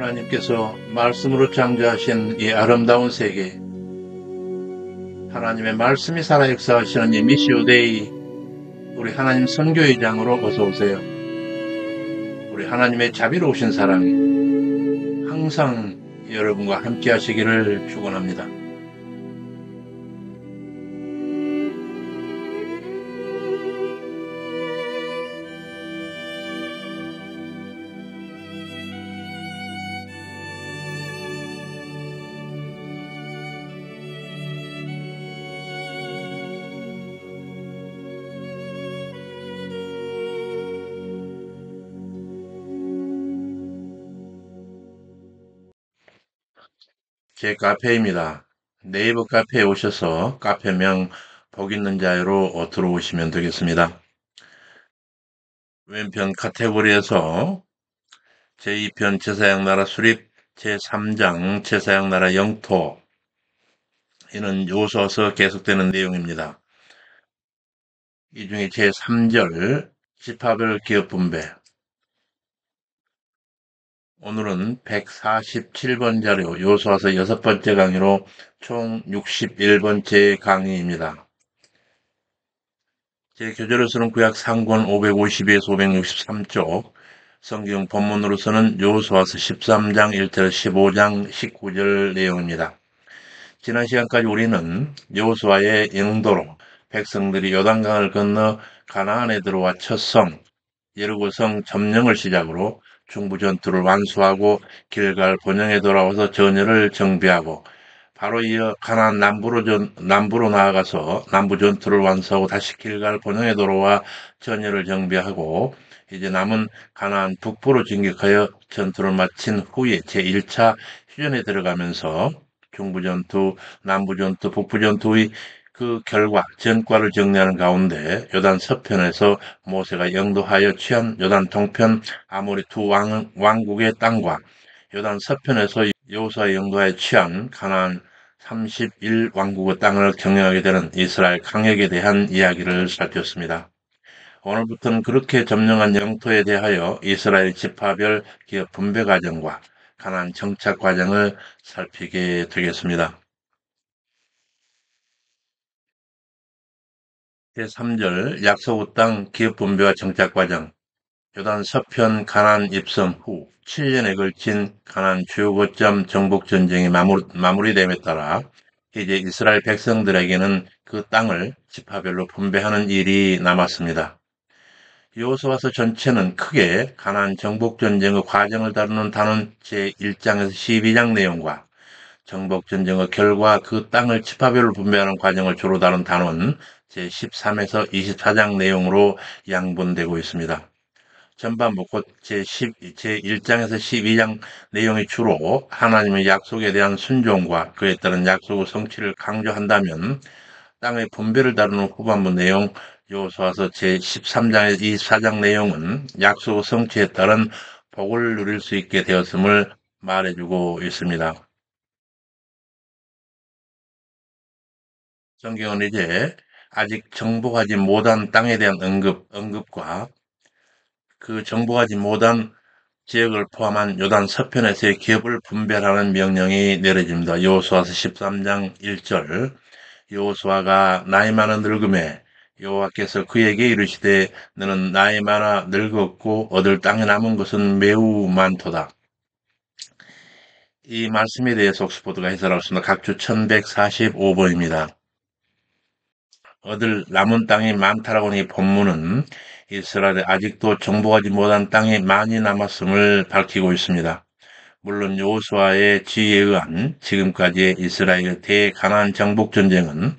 하나님께서 말씀으로 창조하신 이 아름다운 세계, 하나님의 말씀이 살아 역사하시는 이 미시오데이, 우리 하나님 선교회장으로 어서 오세요. 우리 하나님의 자비로우신 사랑이 항상 여러분과 함께 하시기를 축원합니다. 제 카페입니다. 네이버 카페에 오셔서 카페명 복 있는 자유로 들어오시면 되겠습니다. 왼편 카테고리에서 제2편 제사장 나라 수립, 제3장 제사장 나라 영토, 이는 요소서 계속되는 내용입니다. 이 중에 제3절 지파별 기업 분배, 오늘은 147번 자료 요소와서 6번째 강의로 총 61번째 강의입니다. 제 교재로서는 구약 상권 552에서 563쪽, 성경 본문으로서는 요소와서 13장 1절 15장 19절 내용입니다. 지난 시간까지 우리는 여호수아의 영도로 백성들이 요단강을 건너 가나안에 들어와 첫 성 여리고성 점령을 시작으로 중부 전투를 완수하고 길갈 본영에 돌아와서 전열을 정비하고 바로 이어 가나안 남부로 나아가서 남부 전투를 완수하고 다시 길갈 본영에 돌아와 전열을 정비하고 이제 남은 가나안 북부로 진격하여 전투를 마친 후에 제1차 휴전에 들어가면서 중부전투, 남부전투, 북부전투의 그 결과, 전과를 정리하는 가운데 요단 서편에서 모세가 영도하여 취한 요단 동편 아모리 두 왕국의 땅과 요단 서편에서 여호수아 영도하여 취한 가나안 31왕국의 땅을 경영하게 되는 이스라엘 강역에 대한 이야기를 살폈습니다. 오늘부터는 그렇게 점령한 영토에 대하여 이스라엘 지파별 기업 분배 과정과 가나안 정착 과정을 살피게 되겠습니다. 제3절 약속의 땅 기업 분배와 정착 과정, 요단 서편 가나안 입성 후 7년에 걸친 가나안 주요 거점 정복 전쟁이 마무리됨에 따라 이제 이스라엘 백성들에게는 그 땅을 지파별로 분배하는 일이 남았습니다. 여호수아서 전체는 크게 가나안 정복 전쟁의 과정을 다루는 단원 제1장에서 12장 내용과 정복 전쟁의 결과 그 땅을 지파별로 분배하는 과정을 주로 다룬 단원 제13에서 24장 내용으로 양분되고 있습니다. 전반부 곧 제1장에서 12장 내용이 주로 하나님의 약속에 대한 순종과 그에 따른 약속의 성취를 강조한다면 땅의 분배를 다루는 후반부 내용 여호수아서 제13장에서 24장 내용은 약속의 성취에 따른 복을 누릴 수 있게 되었음을 말해주고 있습니다. 성경은 이제 아직 정복하지 못한 땅에 대한 언급과 그 정복하지 못한 지역을 포함한 요단 서편에서의 기업을 분별하는 명령이 내려집니다. 여호수아서 13장 1절 여호수아가 나이 많아 늙음에 여호와께서 그에게 이르시되 너는 나이 많아 늙었고 얻을 땅에 남은 것은 매우 많도다. 이 말씀에 대해서 옥스포드가 해설하였습니다. 각주 1145번입니다. 얻을 남은 땅이 많다라고 하는 이 본문은 이스라엘에 아직도 정복하지 못한 땅이 많이 남았음을 밝히고 있습니다. 물론 여호수아의 지휘에 의한 지금까지의 이스라엘의 대가나안 정복 전쟁은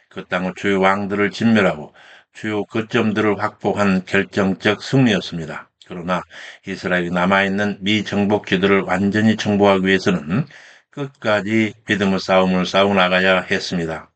그 땅의 주요 왕들을 진멸하고 주요 거점들을 확보한 결정적 승리였습니다. 그러나 이스라엘이 남아있는 미정복지들을 완전히 정복하기 위해서는 끝까지 믿음의 싸움을 싸워나가야 했습니다.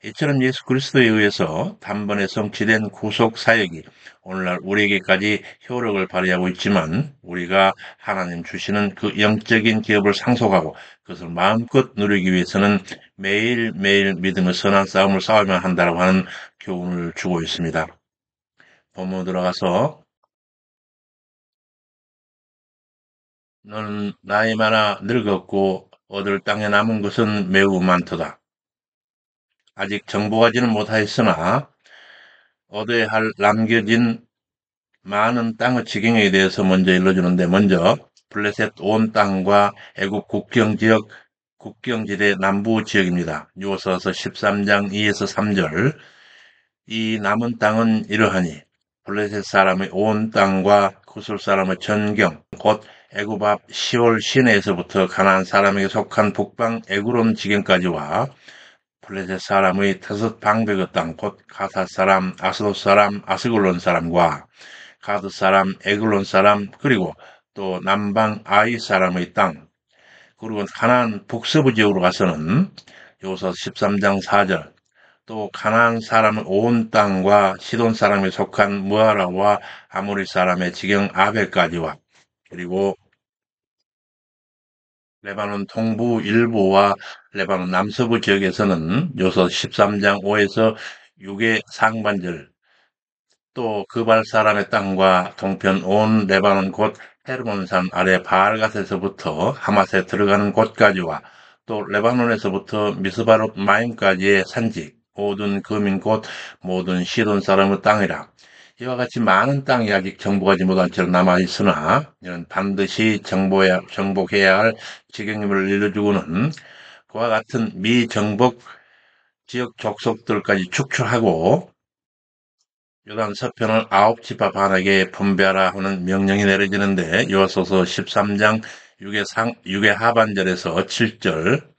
이처럼 예수 그리스도에 의해서 단번에 성취된 구속 사역이 오늘날 우리에게까지 효력을 발휘하고 있지만 우리가 하나님 주시는 그 영적인 기업을 상속하고 그것을 마음껏 누리기 위해서는 매일매일 믿음의 선한 싸움을 싸우며 한다고 하는 교훈을 주고 있습니다. 본문 들어가서 너는 나이 많아 늙었고 얻을 땅에 남은 것은 매우 많도다. 아직 정복하지는 못하였으나 얻어야 할 남겨진 많은 땅의 지경에 대해서 먼저 일러주는데, 먼저 블레셋 온 땅과 애굽 국경 지역, 국경지대 남부 지역입니다. 요서서 13장 2에서 3절. 이 남은 땅은 이러하니 블레셋 사람의 온 땅과 구술 사람의 전경, 곧 애굽 앞 시올 시내에서부터 가나안 사람에게 속한 북방 에구론 지경까지와 블레셋 사람의 다섯 방백의 땅, 곧 가사 사람, 아스돗 사람, 아스글론 사람과 가드 사람, 에글론 사람, 그리고 또 남방 아이 사람의 땅, 그리고 가나안 북서부 지역으로 가서는 요서 13장 4절, 또 가나안 사람의 온 땅과 시돈 사람에 속한 무아라와 아모리 사람의 지경 아벨까지와, 그리고 레바논 동부 일부와 레바논 남서부 지역에서는 요서 13장 5에서 6의 상반절, 또 그발 사람의 땅과 동편 온 레바논 곧 헤르몬산 아래 바알갓에서부터 하맛에 들어가는 곳까지와 또 레바논에서부터 미스바롯 마임까지의 산지, 모든 거민 곧 모든 시돈 사람의 땅이라. 이와 같이 많은 땅이 아직 정복하지 못한 채로 남아있으나 이는 반드시 정복해야 할 지경임을 일러주고는 그와 같은 미정복 지역 족속들까지 축출하고 요단 서편을 아홉 지파 반에게 분배하라 하는 명령이 내려지는데, 요소서 13장 6의 하반절에서 7절,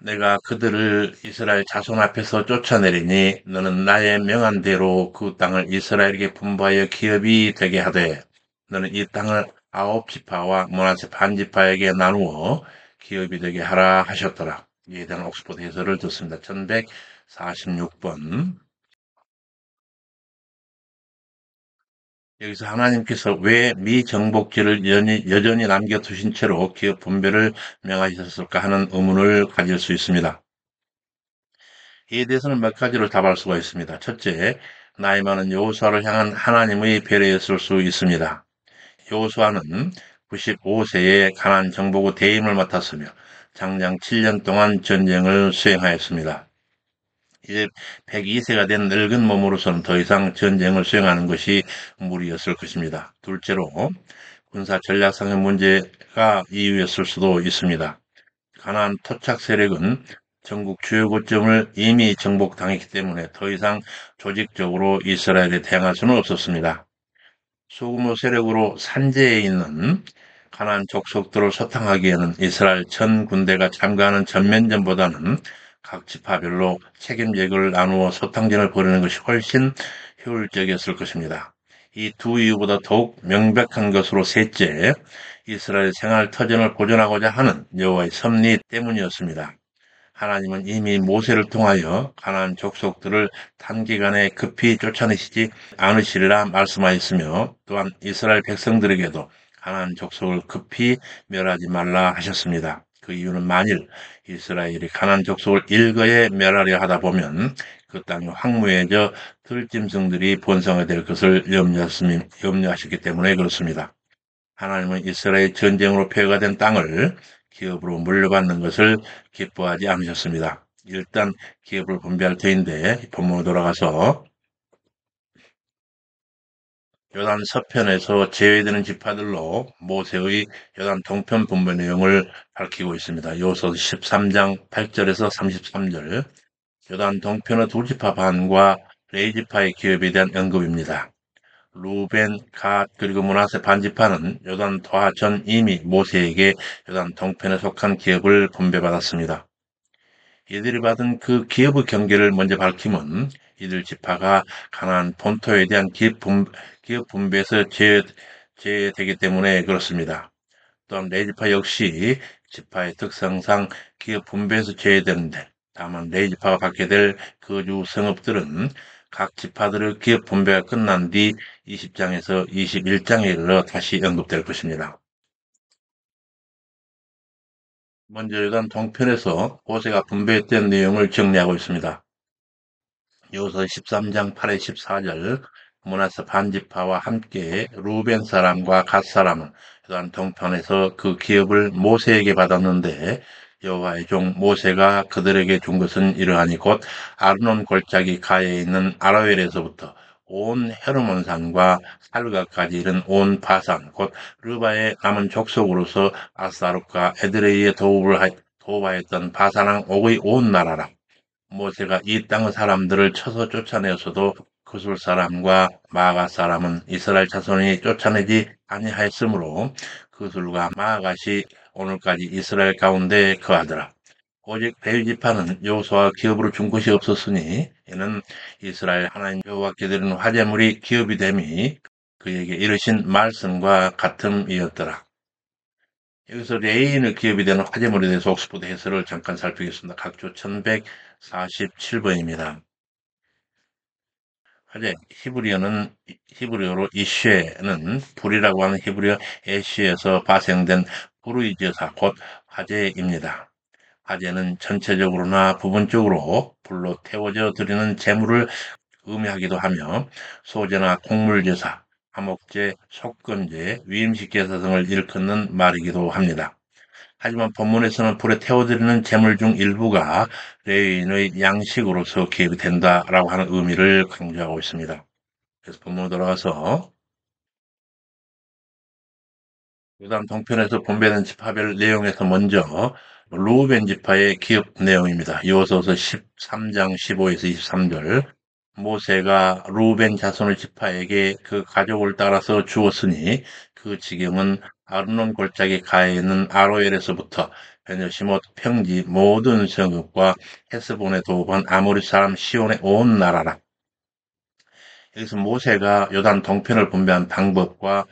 내가 그들을 이스라엘 자손 앞에서 쫓아내리니 너는 나의 명한 대로 그 땅을 이스라엘에게 분부하여 기업이 되게 하되 너는 이 땅을 아홉 지파와 므낫세 반 지파에게 나누어 기업이 되게 하라 하셨더라. 이에 대한 옥스포드 해설을 듣습니다. 1146번. 여기서 하나님께서 왜 미정복지를 여전히 남겨두신 채로 기업 분배를 명하셨을까 하는 의문을 가질 수 있습니다. 이에 대해서는 몇 가지로 답할 수가 있습니다. 첫째, 나이 많은 여호수아를 향한 하나님의 배려였을 수 있습니다. 여호수아는 95세에 가나안 정복 대임을 맡았으며 장장 7년 동안 전쟁을 수행하였습니다. 이제 102세가 된 늙은 몸으로서는 더 이상 전쟁을 수행하는 것이 무리였을 것입니다. 둘째로 군사 전략상의 문제가 이유였을 수도 있습니다. 가나안 토착 세력은 전국 주요 거점을 이미 정복당했기 때문에 더 이상 조직적으로 이스라엘에 대항할 수는 없었습니다. 소규모 세력으로 산지에 있는 가나안 족속들을 소탕하기에는 이스라엘 전 군대가 참가하는 전면전보다는 각 지파별로 책임 제거를 나누어 소탕전을 벌이는 것이 훨씬 효율적이었을 것입니다. 이 두 이유보다 더욱 명백한 것으로 셋째, 이스라엘 생활 터전을 보존하고자 하는 여호와의 섭리 때문이었습니다. 하나님은 이미 모세를 통하여 가나안 족속들을 단기간에 급히 쫓아내시지 않으시리라 말씀하였으며, 또한 이스라엘 백성들에게도 가나안 족속을 급히 멸하지 말라 하셨습니다. 그 이유는 만일 이스라엘이 가나안 족속을 일거에 멸하려 하다 보면 그 땅이 황무해져 들짐승들이 번성화될 것을 염려하셨기 때문에 그렇습니다. 하나님은 이스라엘 전쟁으로 폐허가 된 땅을 기업으로 물려받는 것을 기뻐하지 않으셨습니다. 일단 기업을 분배할 터인데, 본문으로 돌아가서 요단 서편에서 제외되는 지파들로 모세의 요단 동편 분배 내용을 밝히고 있습니다. 요서 13장 8절에서 33절, 요단 동편의 두 지파 반과 레이 지파의 기업에 대한 언급입니다. 루벤, 갓, 그리고 므낫세 반지파는 요단 도하 전 이미 모세에게 요단 동편에 속한 기업을 분배받았습니다. 이들이 받은 그 기업의 경계를 먼저 밝히면 이들 지파가 가나안 본토에 대한 기업 분배에서 제외되기 때문에 그렇습니다. 또한 레이지파 역시 지파의 특성상 기업 분배에서 제외되는데, 다만 레이지파가 받게 될 거주 성읍들은 각 지파들의 기업 분배가 끝난 뒤 20장에서 21장에 이르러 다시 언급될 것입니다. 먼저 요단 동편에서 모세가 분배했던 내용을 정리하고 있습니다. 여호수아 13장 8에 14절, 므낫세 반지파와 함께 루벤 사람과 갓 사람은 요단 동편에서 그 기업을 모세에게 받았는데 여호와의 종 모세가 그들에게 준 것은 이러하니 곧 아르논 골짜기 가에 있는 아라웰에서부터 온 헤르몬산과 살가까지 이른 온 바산 곧 르바의 남은 족속으로서 아스타롯과 에드레이의 도읍하였던 바산왕 옥의 온 나라라. 모세가 이 땅의 사람들을 쳐서 쫓아내었어도 그술 사람과 마가 사람은 이스라엘 자손이 쫓아내지 아니하였으므로 그술과 마갓이 오늘까지 이스라엘 가운데 거하더라. 오직 레위 지파는 여호수아가 기업으로 준 것이 없었으니 이는 이스라엘 하나님 여호와께 드리는 화제물이 기업이 됨이 그에게 이르신 말씀과 같음이었더라. 여기서 레인의 기업이 되는 화제물에 대해서 옥스포드 해설을 잠깐 살피겠습니다. 각조 1147번입니다. 화제, 히브리어로 이쉐는 불이라고 하는 히브리어 에쉬에서 발생된 불의 제사, 곧 화제입니다. 화제는 전체적으로나 부분적으로 불로 태워져 드리는 제물을 의미하기도 하며 소제나 곡물제사, 화목제, 속건제, 위임식 제사 등을 일컫는 말이기도 합니다. 하지만 본문에서는 불에 태워드리는 제물 중 일부가 레위인의 양식으로서 기입이 된다라고 하는 의미를 강조하고 있습니다. 그래서 본문으로 돌아가서 요단 동편에서 분배된 지파별 내용에서 먼저 루벤 지파의 기업 내용입니다. 이어서서 13장 15에서 23절 모세가 루벤 자손의 지파에게 그 가족을 따라서 주었으니 그 지경은 아르논 골짜기 가에 있는 아로엘에서부터 베냐시못 평지 모든 성읍과 헤스본의 도반 아모리 사람 시온의 온 나라라. 여기서 모세가 요단 동편을 분배한 방법과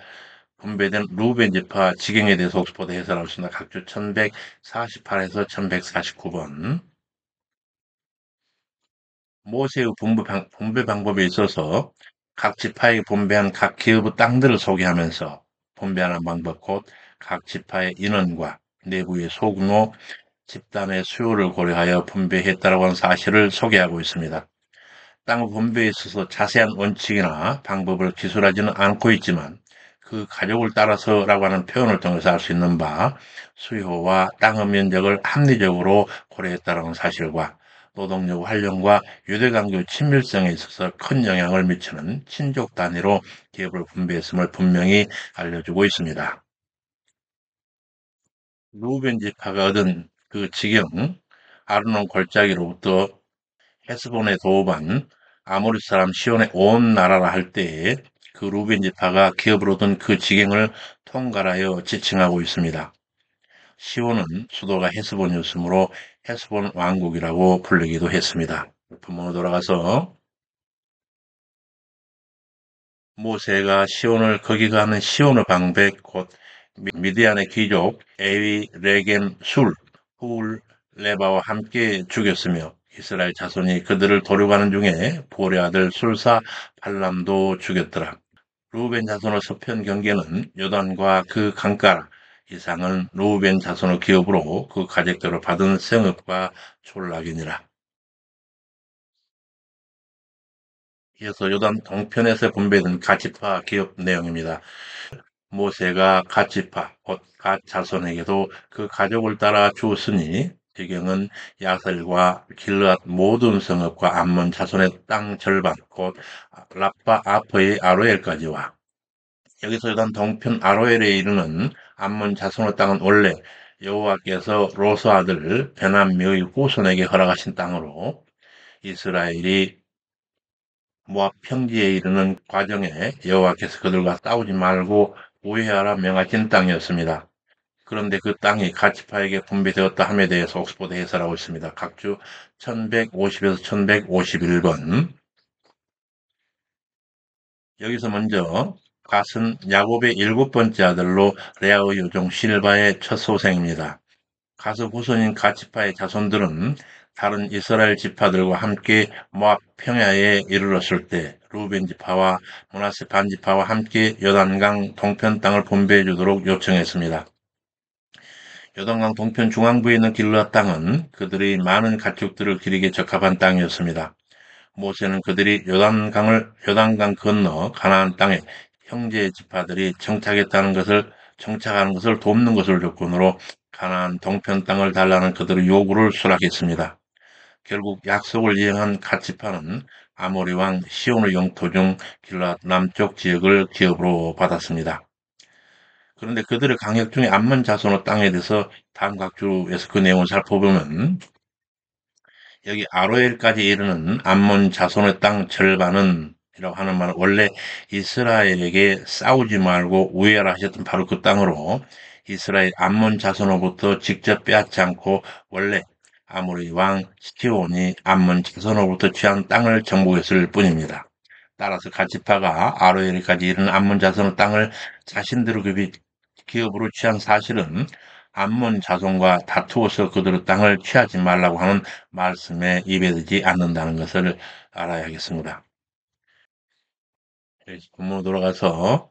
분배된 루벤 지파 지경에 대해서 옥스포드 해설하고 있습니다. 각주 1148에서 1149번. 모세의 분배 방법에 있어서 각 지파에게 분배한 각 기업의 땅들을 소개하면서 분배하는 방법 곧 각 지파의 인원과 내부의 소규모 집단의 수요를 고려하여 분배했다라고 하는 사실을 소개하고 있습니다. 땅 분배에 있어서 자세한 원칙이나 방법을 기술하지는 않고 있지만 그 가족을 따라서라고 하는 표현을 통해서 알 수 있는 바 수요와 땅의 면적을 합리적으로 고려했다는 사실과 노동력 활용과 유대관계 친밀성에 있어서 큰 영향을 미치는 친족 단위로 기업을 분배했음을 분명히 알려주고 있습니다. 루벤 지파가 얻은 그 지경 아르논 골짜기로부터 헤스본의 도반 아모리 사람 시온의 온 나라라 할 때에 그 루벤 지파가 기업을 얻은 그 지경을 통괄하여 지칭하고 있습니다. 시온은 수도가 헤스본이었으므로 헤스본 왕국이라고 불리기도 했습니다. 본문으로 돌아가서 모세가 시온을 거기 가는 시온의 방백 곧 미디안의 귀족 에위 레겜 훌 레바와 함께 죽였으며 이스라엘 자손이 그들을 도륙하는 중에 보레 아들 술사 발람도 죽였더라. 루벤 자손의 서편 경계는 요단과 그 강가라. 이상은 루벤 자손의 기업으로 그 가족들을 받은 성읍과 촌락이니라. 이어서 요단 동편에서 분배된 가치파 기업 내용입니다. 모세가 갓지파, 곧 갓 자손에게도 그 가족을 따라 주었으니 지경은 야셀과 길르앗 모든 성읍과 암몬 자손의 땅 절반, 곧 라빠 아퍼의 아로엘까지와 여기서 요단 동편 아로엘에 이르는 암몬 자손의 땅은 원래 여호와께서 로스 아들 베남미의 후손에게 허락하신 땅으로 이스라엘이 모압 평지에 이르는 과정에 여호와께서 그들과 싸우지 말고 우회하라 명하신 땅이었습니다. 그런데 그 땅이 가치파에게 분배되었다 함에 대해서 옥스포드 해설하고 있습니다. 각주 1150에서 1151번. 여기서 먼저 갓은 야곱의 7번째 아들로 레아의 요종 실바의 첫 소생입니다. 갓의 후손인 가치파의 자손들은 다른 이스라엘 지파들과 함께 모압 평야에 이르렀을 때 루벤 지파와 므낫세 반 지파와 함께 요단강 동편 땅을 분배해 주도록 요청했습니다. 요단강 동편 중앙부에 있는 길르앗 땅은 그들의 많은 가축들을 기르기에 적합한 땅이었습니다. 모세는 그들이 요단강 건너 가나안 땅에 형제 지파들이 정착하는 것을 돕는 것을 조건으로 가나안 동편 땅을 달라는 그들의 요구를 수락했습니다. 결국 약속을 이행한 갓 지파는 아모리 왕 시온의 영토 중 길랏 남쪽 지역을 기업으로 받았습니다. 그런데 그들의 강역 중에 암몬 자손의 땅에 대해서 다음 각주에서 그 내용을 살펴보면 여기 아로엘까지 이르는 암몬 자손의 땅 절반은 이라고 하는 말은 원래 이스라엘에게 싸우지 말고 우애하라 하셨던 바로 그 땅으로 이스라엘 암몬 자손으로부터 직접 빼앗지 않고 원래 아모리 왕 시온이 암몬 자손으로부터 취한 땅을 정복했을 뿐입니다. 따라서 가지파가 아로엘까지 이르는 암몬 자손의 땅을 자신들의 기업으로 취한 사실은 암몬 자손과 다투어서 그들의 땅을 취하지 말라고 하는 말씀에 입에되지 않는다는 것을 알아야겠습니다. 본문으로 돌아가서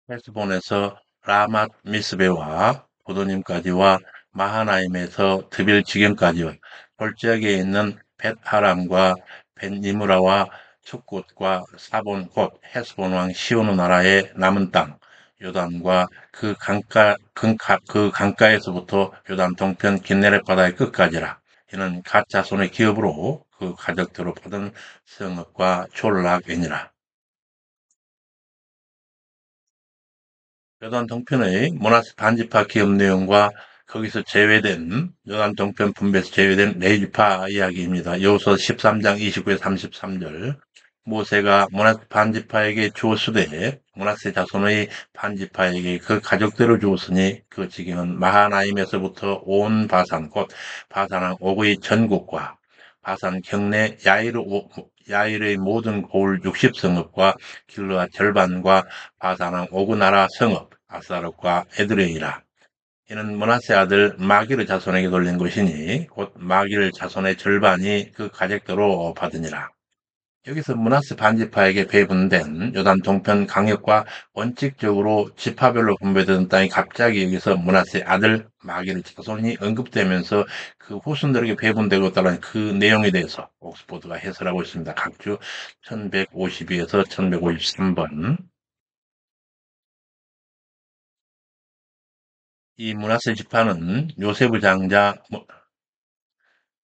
헤스본에서 라맛 미스베와 보도님까지와 마하나임에서 드빌 지경까지와 골짜기에 있는 벳하람과 벳니무라와 숫곳과 사본 곧 헤스본 왕 시온의 나라의 남은 땅 요단과 그 강가에서부터 요단 동편 긴네렛 바다의 끝까지라. 이는 갓 자손의 기업으로 그 가족들로 받은 성읍과 촌락이니라. 요단 동편의 모나스 반지파 기업 내용과 거기서 제외된 요단 동편 분배에서 제외된 레위파 이야기입니다. 여호수아 13장 29에 33절. 모세가 모나스 반지파에게 주었으되 모나스 자손의 반지파에게 그 가족대로 주었으니 그 지경은 마하나임에서부터 온 바산 곧 바산왕 옥의 전국과 바산 경내 야일의 모든 고을 60성읍과 길르아 절반과 바산왕 오그 나라 성읍 아사롯과 에드레이라. 이는 므낫세 아들 마기르 자손에게 돌린 것이니 곧 마기르 자손의 절반이 그 가족대로 받으니라. 여기서 므낫세 반지파에게 배분된 요단 동편 강역과 원칙적으로 지파별로 분배되던 땅이 갑자기 여기서 므낫세 아들 마기르 자손이 언급되면서 그 후손들에게 배분되고 있다는 그 내용에 대해서 옥스포드가 해설하고 있습니다. 각주 1152에서 1153번. 이 므낫세 지파는 요세부 장자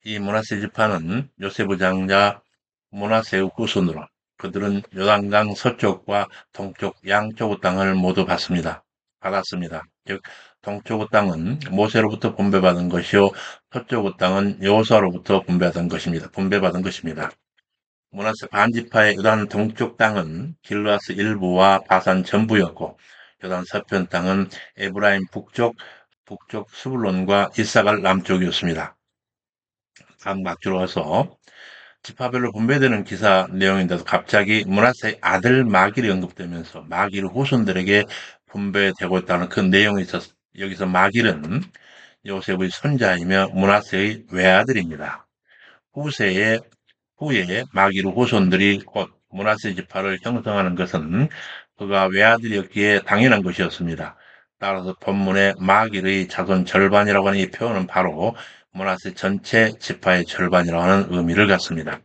이 므낫세 지파는 요세부 장자 므낫세의 후손으로 그들은 요단강 서쪽과 동쪽 양쪽의 땅을 모두 받았습니다. 즉 동쪽의 땅은 모세로부터 분배받은 것이요 서쪽의 땅은 여호수아로부터 분배받은 것입니다. 므낫세 반지파의 요단 동쪽 땅은 길르아스 일부와 바산 전부였고 요단 서편 땅은 에브라임 북쪽 스불론과 이사갈 남쪽이었습니다. 다음 막주로 와서 지파별로 분배되는 기사 내용인데도 갑자기 므낫세의 아들 마길이 언급되면서 마길 후손들에게 분배되고 있다는 그 내용이 있어서 여기서 마길은 요셉의 손자이며 므낫세의 외아들입니다. 후세에 후에 마기르 후손들이 곧 므낫세 지파를 형성하는 것은 그가 외아들이었기에 당연한 것이었습니다. 따라서 본문의 마길의 자손 절반이라고 하는 이 표현은 바로 므낫세 전체 지파의 절반이라고 하는 의미를 갖습니다.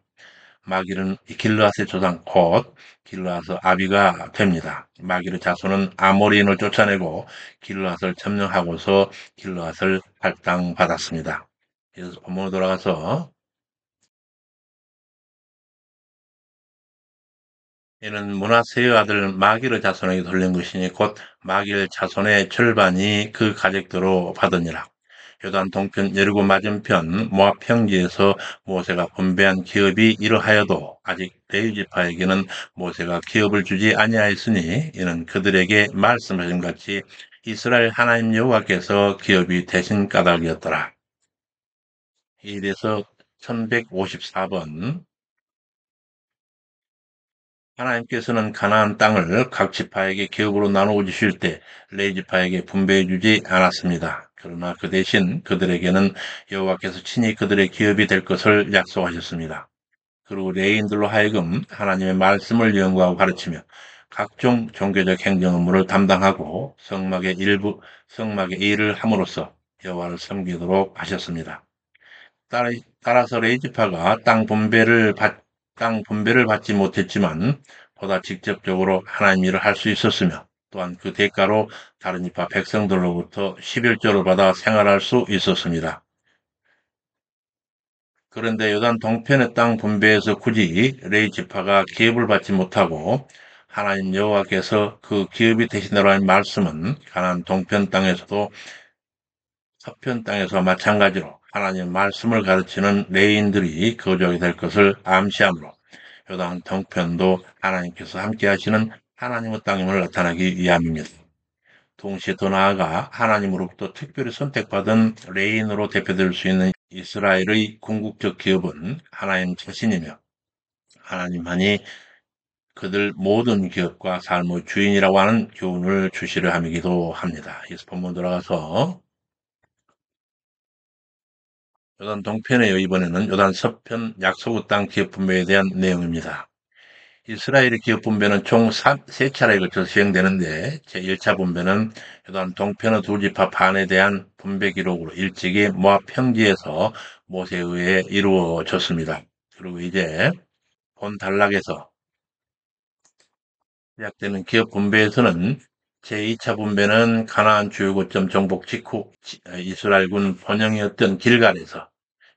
마길은 길르앗의 조상 곧 길르앗의 아비가 됩니다. 마길의 자손은 아모리인을 쫓아내고 길르앗을 점령하고서 길르앗을 할당받았습니다. 그래서 본문으로 돌아가서 이는 므낫세의 아들 마길의 자손에게 돌린 것이니 곧 마길 자손의 절반이 그 가족대로 받으니라. 요단 동편 여리고 맞은편 모압 평지에서 모세가 분배한 기업이 이러하여도 아직 레위 지파에게는 모세가 기업을 주지 아니하였으니 이는 그들에게 말씀하신 같이 이스라엘 하나님 여호와께서 기업이 대신 까닭이었더라. 이래서 1154번 하나님께서는 가나안 땅을 각 지파에게 기업으로 나누어 주실 때 레위 지파에게 분배해 주지 않았습니다. 그러나 그 대신 그들에게는 여호와께서 친히 그들의 기업이 될 것을 약속하셨습니다. 그리고 레위인들로 하여금 하나님의 말씀을 연구하고 가르치며 각종 종교적 행정 업무를 담당하고 성막의 일을 함으로써 여호와를 섬기도록 하셨습니다. 따라서 레이지파가 땅 분배를 받지 못했지만 보다 직접적으로 하나님 일을 할 수 있었으며 또한 그 대가로 다른 지파 백성들로부터 11조를 받아 생활할 수 있었습니다. 그런데 요단 동편의 땅 분배에서 굳이 레위 지파가 기업을 받지 못하고 하나님 여호와께서 그 기업이 되시느라는 말씀은 가나안 동편 땅에서도 서편 땅에서 마찬가지로 하나님 말씀을 가르치는 레위인들이 거주하게 될 것을 암시하므로 요단 동편도 하나님께서 함께 하시는 하나님의 땅임을 나타내기 위함입니다. 동시에 더 나아가 하나님으로부터 특별히 선택받은 레인으로 대표될 수 있는 이스라엘의 궁극적 기업은 하나님 자신이며 하나님만이 그들 모든 기업과 삶의 주인이라고 하는 교훈을 주시려 함이기도 합니다. 이어서 본문 들어가서 요단 동편에요. 이번에는 요단 서편 약속의 땅 기업 분배에 대한 내용입니다. 이스라엘의 기업 분배는 총 3차례에 걸쳐서 시행되는데 제1차 분배는 요단 동편의 두 지파 반에 대한 분배 기록으로 일찍이 모압 평지에서 모세에 의해 이루어졌습니다. 그리고 이제 본 단락에서 시작되는 기업 분배에서는 제2차 분배는 가나안 주요 거점 정복 직후 이스라엘군 본영이었던 길갈에서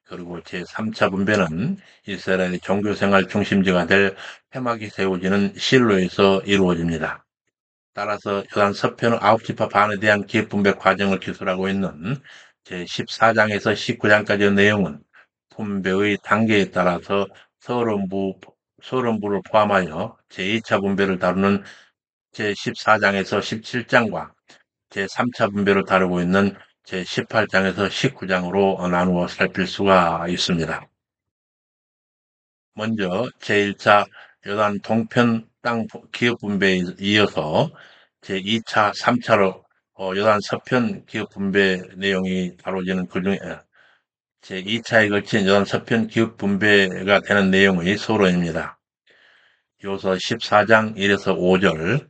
그리고 제3차 분배는 이스라엘의 종교생활 중심지가 될 회막이 세워지는 실로에서 이루어집니다. 따라서 요단 서편의 아홉 지파 반에 대한 기업 분배 과정을 기술하고 있는 제14장에서 19장까지의 내용은 분배의 단계에 따라서 서론부를 포함하여 제2차 분배를 다루는 제14장에서 17장과 제3차 분배를 다루고 있는 제18장에서 19장으로 나누어 살필 수가 있습니다. 먼저 제1차 요단 동편 땅 기업 분배에 이어서 제2차, 3차로 요단 서편 기업 분배 내용이 다뤄지는 그중에 제2차에 걸친 요단 서편 기업 분배가 되는 내용의 서론입니다. 요서 14장 1에서 5절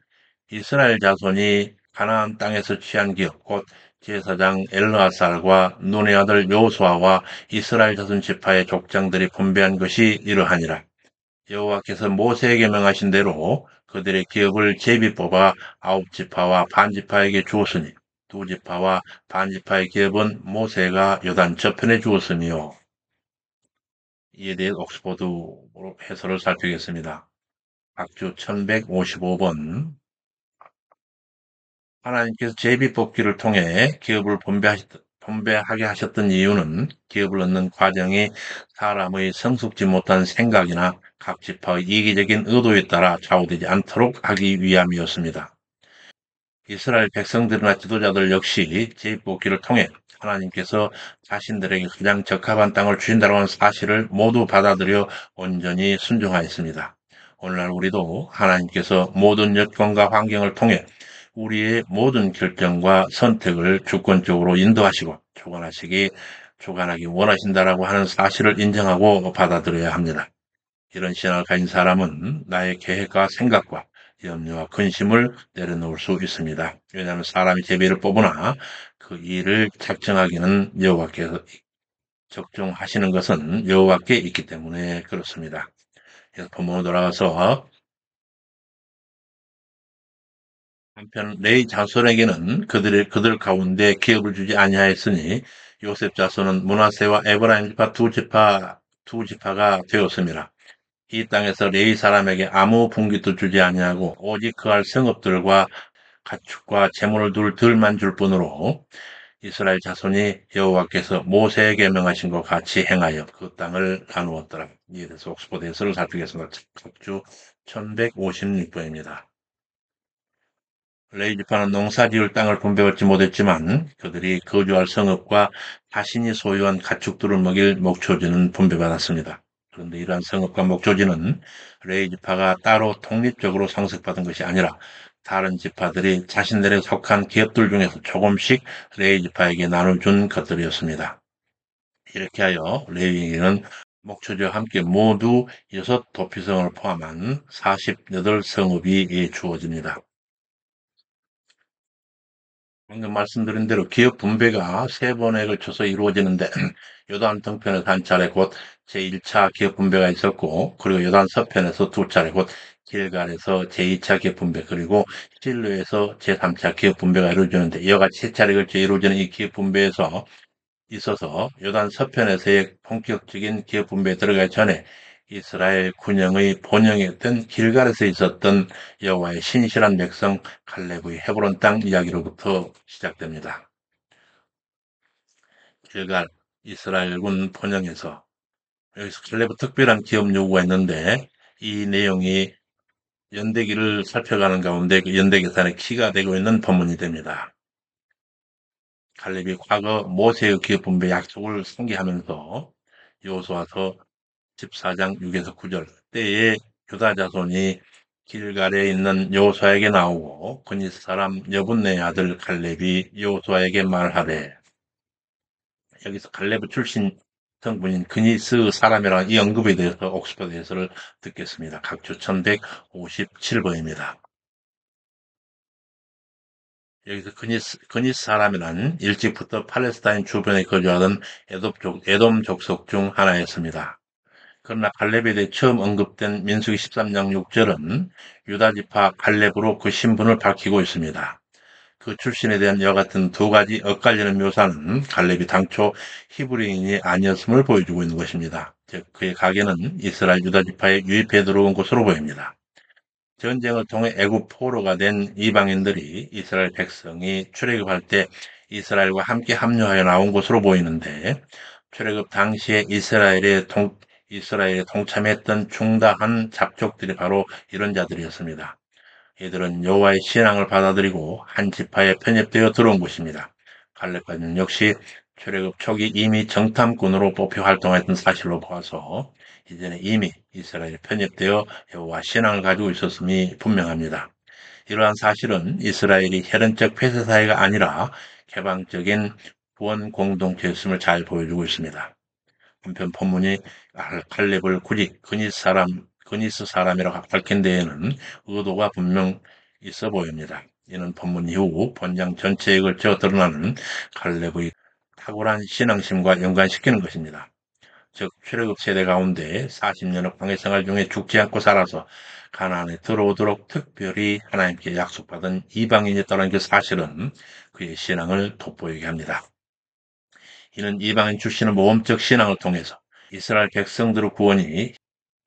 이스라엘 자손이 가나안 땅에서 취한 기업 곧 제사장 엘르아살과 눈의 아들 요수아와 이스라엘 자손 지파의 족장들이 분배한 것이 이러하니라. 여호와께서 모세에게 명하신 대로 그들의 기업을 제비 뽑아 아홉 지파와 반 지파에게 주었으니 두 지파와 반 지파의 기업은 모세가 요단 저편에 주었으며 이에 대해 옥스퍼드로 해설을 살피겠습니다. 박주 1155번 하나님께서 제비 뽑기를 통해 기업을 분배하게 하셨던 이유는 기업을 얻는 과정이 사람의 성숙지 못한 생각이나 각 지파의 이기적인 의도에 따라 좌우되지 않도록 하기 위함이었습니다. 이스라엘 백성들이나 지도자들 역시 제비 뽑기를 통해 하나님께서 자신들에게 가장 적합한 땅을 주신다는 사실을 모두 받아들여 온전히 순종하였습니다. 오늘날 우리도 하나님께서 모든 여건과 환경을 통해 우리의 모든 결정과 선택을 주권적으로 인도하시고 주관하기 원하신다라고 하는 사실을 인정하고 받아들여야 합니다. 이런 신앙을 가진 사람은 나의 계획과 생각과 염려와 근심을 내려놓을 수 있습니다. 왜냐하면 사람이 제비를 뽑으나 그 일을 작정하기는 여호와께서 적정하시는 것은 여호와께 있기 때문에 그렇습니다. 그래서 본문으로 돌아가서 한편 레위 자손에게는 그들 가운데 기업을 주지 아니하였으니 요셉 자손은 므낫세와 에브라임 지파 두 지파가 되었습니다. 이 땅에서 레위 사람에게 아무 분깃도 주지 아니하고 오직 그할 성읍들과 가축과 재물을 둘 들만 줄 뿐으로 이스라엘 자손이 여호와께서 모세에게 명하신 것 같이 행하여 그 땅을 나누었더라. 이에 대해서 옥스퍼드 해설을 살피겠습니다. 주 1156번입니다. 레위 지파는 농사지을 땅을 분배받지 못했지만 그들이 거주할 성읍과 자신이 소유한 가축들을 먹일 목초지는 분배받았습니다. 그런데 이러한 성읍과 목초지는 레위 지파가 따로 독립적으로 상속받은 것이 아니라 다른 지파들이 자신들에 속한 기업들 중에서 조금씩 레위 지파에게 나눠준 것들이었습니다. 이렇게 하여 레위에게는 목초지와 함께 모두 6도피성을 포함한 48성읍이 주어집니다. 방금 말씀드린 대로 기업 분배가 세 번에 걸쳐서 이루어지는데 요단 동편에서 한 차례 곧 제1차 기업 분배가 있었고 그리고 요단 서편에서 두 차례 곧 길갈에서 제2차 기업 분배 그리고 실로에서 제3차 기업 분배가 이루어지는데 이와 같이 세 차례 걸쳐 이루어지는 이 기업 분배에서 있어서 요단 서편에서의 본격적인 기업 분배에 들어가기 전에 이스라엘 군영의 본영이었던 길갈에서 있었던 여호와의 신실한 백성 갈렙의 헤브론 땅 이야기로부터 시작됩니다. 길갈 이스라엘군 본영에서 여기서 갈렙의 특별한 기업 요구가 있는데 이 내용이 연대기를 살펴가는 가운데 그 연대계산의 키가 되고 있는 본문이 됩니다. 갈렙이 과거 모세의 기업 분배 약속을 상기하면서 여호수아서 14장 6에서 9절 때에 유다 자손이 길갈에 있는 여호수아에게 나오고 그니 사람 여분네 아들 갈렙이 여호수아에게 말하되 여기서 갈렙의 출신 성분인 그니스 사람이라는 이 언급에 대해서 옥스퍼드 해설을 듣겠습니다. 각주 1157번입니다. 여기서 그니스 사람이란 일찍부터 팔레스타인 주변에 거주하던 에돔 족속 중 하나였습니다. 그러나 갈렙에 대해 처음 언급된 민수기 13장 6절은 유다지파 갈렙으로 그 신분을 밝히고 있습니다. 그 출신에 대한 이와 같은 두 가지 엇갈리는 묘사는 갈렙이 당초 히브리인이 아니었음을 보여주고 있는 것입니다. 즉 그의 가계는 이스라엘 유다지파에 유입해 들어온 것으로 보입니다. 전쟁을 통해 애굽 포로가 된 이방인들이 이스라엘 백성이 출애굽할 때 이스라엘과 함께 합류하여 나온 것으로 보이는데 출애굽 당시에 이스라엘에 동참했던 중다한 잡족들이 바로 이런 자들이었습니다. 이들은 여호와의 신앙을 받아들이고 한 지파에 편입되어 들어온 것입니다. 갈렙과는 역시 출애굽 초기 이미 정탐꾼으로 뽑혀 활동했던 사실로 보아서 이전에 이미 이스라엘에 편입되어 여호와 신앙을 가지고 있었음이 분명합니다. 이러한 사실은 이스라엘이 혈연적 폐쇄 사회가 아니라 개방적인 구원 공동체였음을 잘 보여주고 있습니다. 한편 본문이 갈렙을 굳이 그니스 사람이라고 밝힌 데에는 의도가 분명 있어 보입니다. 이는 본문 이후 본장 전체에 걸쳐 드러나는 갈렙의 탁월한 신앙심과 연관시키는 것입니다. 즉 출애굽 세대 가운데 40년의 광야 생활 중에 죽지 않고 살아서 가나안에 들어오도록 특별히 하나님께 약속받은 이방인이었다는 그 사실은 그의 신앙을 돋보이게 합니다. 이는 이방인 출신의 모험적 신앙을 통해서 이스라엘 백성들의 구원이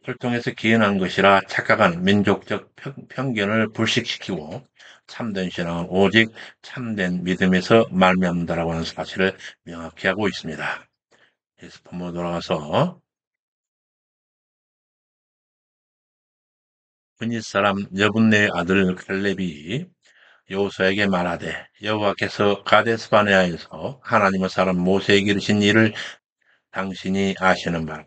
혈통에서 기인한 것이라 착각한 민족적 편견을 불식시키고 참된 신앙은 오직 참된 믿음에서 말미암는다라고 하는 사실을 명확히 하고 있습니다. 그래서 본문 돌아가서 브닛 사람 여분네 아들 갈렙이 여호수아에게 말하되 여호와께서 가데스 바네아에서 하나님의 사람 모세에게 이르신 일을 당신이 아시는 바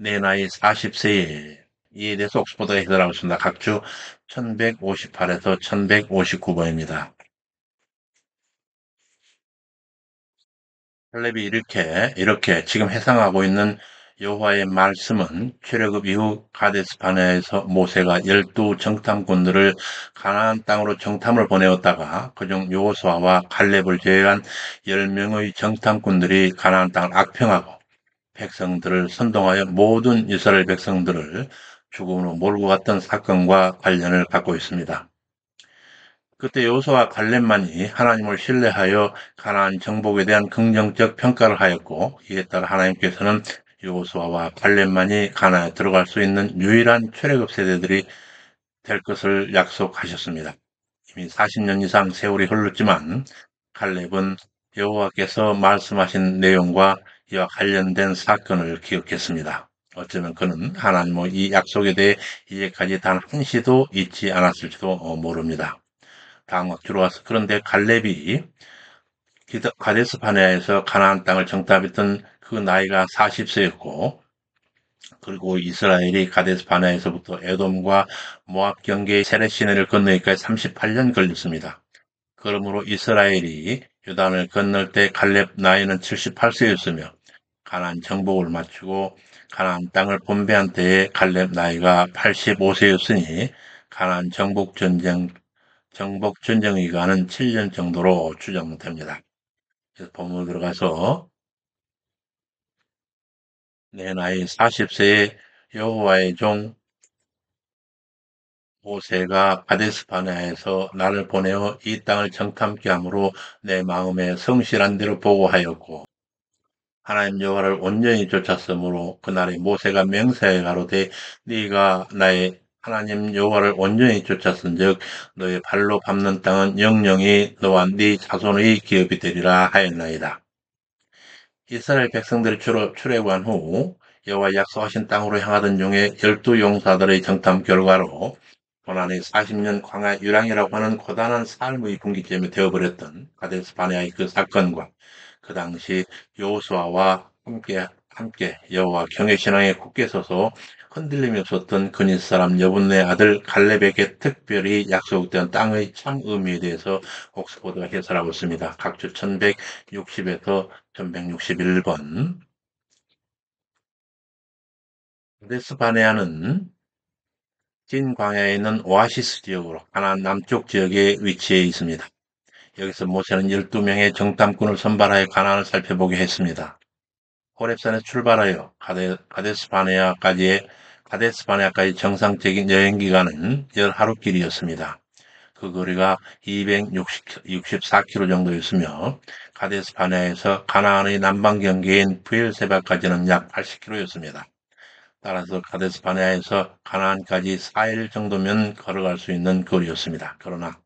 내 나이 40세에 이에 대해서 옥스퍼드 해설하고 있습니다. 각주 1158에서 1159번입니다. 할렙이 이렇게 지금 해상하고 있는 여호와의 말씀은 출애굽 이후 가데스 바네아에서 모세가 12 정탐꾼들을 가나안 땅으로 정탐을 보내었다가 그중 여호수아와 갈렙을 제외한 10명의 정탐꾼들이 가나안 땅을 악평하고 백성들을 선동하여 모든 이스라엘 백성들을 죽음으로 몰고 갔던 사건과 관련을 갖고 있습니다. 그때 여호수아와 갈렙만이 하나님을 신뢰하여 가나안 정복에 대한 긍정적 평가를 하였고 이에 따라 하나님께서는 여호수아와 갈렙만이 가나안에 들어갈 수 있는 유일한 출애굽 세대들이 될 것을 약속하셨습니다. 이미 40년 이상 세월이 흘렀지만 갈렙은 여호와께서 말씀하신 내용과 이와 관련된 사건을 기억했습니다. 어쩌면 그는 하나님의 이 약속에 대해 이제까지 단 한시도 잊지 않았을지도 모릅니다. 다음 학주로 와서 그런데 갈렙이 가데스 바네아에서 가나안 땅을 정탐했던 그 나이가 40세였고 그리고 이스라엘이 가데스 바네아에서부터 에돔과 모압 경계의 세렛 시내를 건너기까지 38년 걸렸습니다. 그러므로 이스라엘이 요단을 건널 때 갈렙 나이는 78세였으며 가나안 정복을 마치고 가나안 땅을 분배한 때에 갈렙 나이가 85세였으니 가나안 정복 전쟁 정복 전쟁 기간은 7년 정도로 추정됩니다. 그래서 본문 들어가서 내 나이 40세에 여호와의 종 모세가 가데스 바네아에서 나를 보내어 이 땅을 정탐케 함으로 내 마음에 성실한 대로 보고하였고 하나님 여호와를 온전히 쫓았으므로 그날에 모세가 맹세하여 가로되 네가 나의 하나님 여호와를 온전히 쫓았은즉 너의 발로 밟는 땅은 영영이 너와 네 자손의 기업이 되리라 하였나이다. 이스라엘 백성들이 출애굽한 후 여호와 약속하신 땅으로 향하던 중에 12용사들의 정탐 결과로 고난의 40년 광야 유랑이라고 하는 고단한 삶의 분기점이 되어버렸던 가데스 바네아의 그 사건과 그 당시 여호수아와 함께 여호와 경외 신앙에 굳게 서서 흔들림이 없었던 그닛 사람 여분네 아들 갈렙에게 특별히 약속된 땅의 참 의미에 대해서 옥스포드가 해설하고 있습니다. 각주 1160에서 1161번. 가데스 바네아는 찐 광야에 있는 오아시스 지역으로 가나안 남쪽 지역에 위치해 있습니다. 여기서 모세는 12명의 정탐꾼을 선발하여 가나안을 살펴보게 했습니다. 호렙산에 출발하여 가데스 바네아까지 정상적인 여행 기간은 10하루길이었습니다. 그 거리가 264km 정도였으며 가데스 바네아에서 가나안의 남방 경계인 브엘세바까지는 약 80km였습니다. 따라서 가데스 바네아에서 가나안까지 4일 정도면 걸어갈 수 있는 거리였습니다. 그러나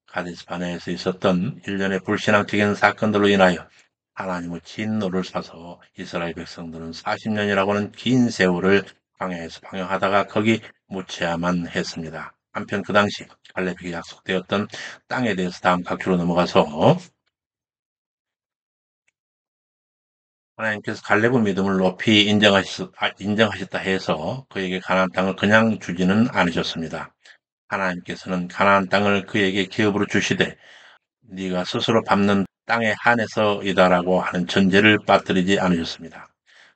가데스 바네아에서 있었던 일련의 불신앙적인 사건들로 인하여 하나님의 진노를 사서 이스라엘 백성들은 40년이라고 하는 긴 세월을 광야에서 방황하다가 거기 묻혀야만 했습니다. 한편 그 당시 갈렙에게 약속되었던 땅에 대해서 다음 각주로 넘어가서 하나님께서 갈렙의 믿음을 높이 인정하셨다 해서 그에게 가나안 땅을 그냥 주지는 않으셨습니다. 하나님께서는 가나안 땅을 그에게 기업으로 주시되 네가 스스로 밟는 땅에 한해서이다라고 하는 전제를 빠뜨리지 않으셨습니다.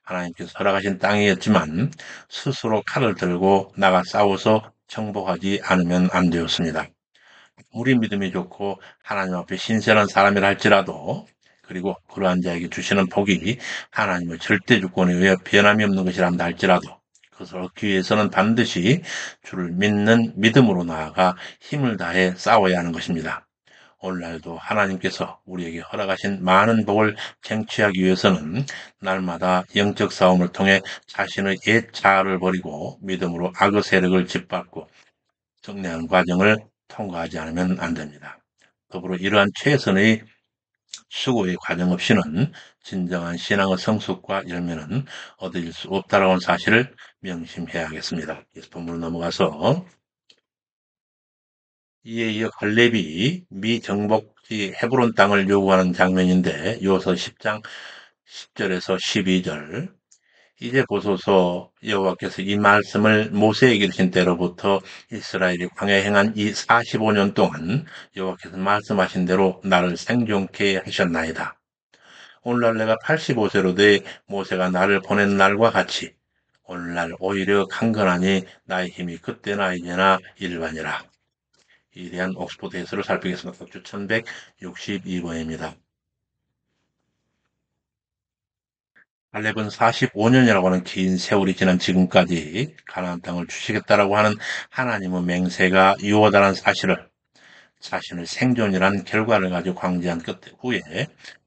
하나님께서 허락하신 땅이었지만 스스로 칼을 들고 나가 싸워서 정복하지 않으면 안 되었습니다. 우리 믿음이 좋고 하나님 앞에 신실한 사람이라 할지라도 그리고 그러한 자에게 주시는 복이 하나님의 절대 주권에 의해 변함이 없는 것이란다 할지라도 그것을 얻기 위해서는 반드시 주를 믿는 믿음으로 나아가 힘을 다해 싸워야 하는 것입니다. 오늘날도 하나님께서 우리에게 허락하신 많은 복을 쟁취하기 위해서는 날마다 영적 싸움을 통해 자신의 옛 자아를 버리고 믿음으로 악의 세력을 짓밟고 정리하는 과정을 통과하지 않으면 안 됩니다. 더불어 이러한 최선의 수고의 과정 없이는 진정한 신앙의 성숙과 열매는 얻을 수 없다라는 사실을 명심해야겠습니다. 본문으로 넘어가서 이에 이어 갈렙이 미정복지 헤브론 땅을 요구하는 장면인데 요서 10장 10절에서 12절 이제 보소서 여호와께서 이 말씀을 모세에게 주신 때로부터 이스라엘이 광야에 행한 이 45년 동안 여호와께서 말씀하신 대로 나를 생존케 하셨나이다. 오늘날 내가 85세로 돼 모세가 나를 보낸 날과 같이 오늘날 오히려 강건하니 나의 힘이 그때나 이제나 일반이라. 이에 대한 옥스포드 해설을 살피겠습니다. 격주 1162번입니다. 갈렙은 45년이라고 하는 긴 세월이 지난 지금까지 가나안 땅을 주시겠다라고 하는 하나님의 맹세가 유효하다는 사실을 자신의 생존이란 결과를 가지고 광지한 끝 후에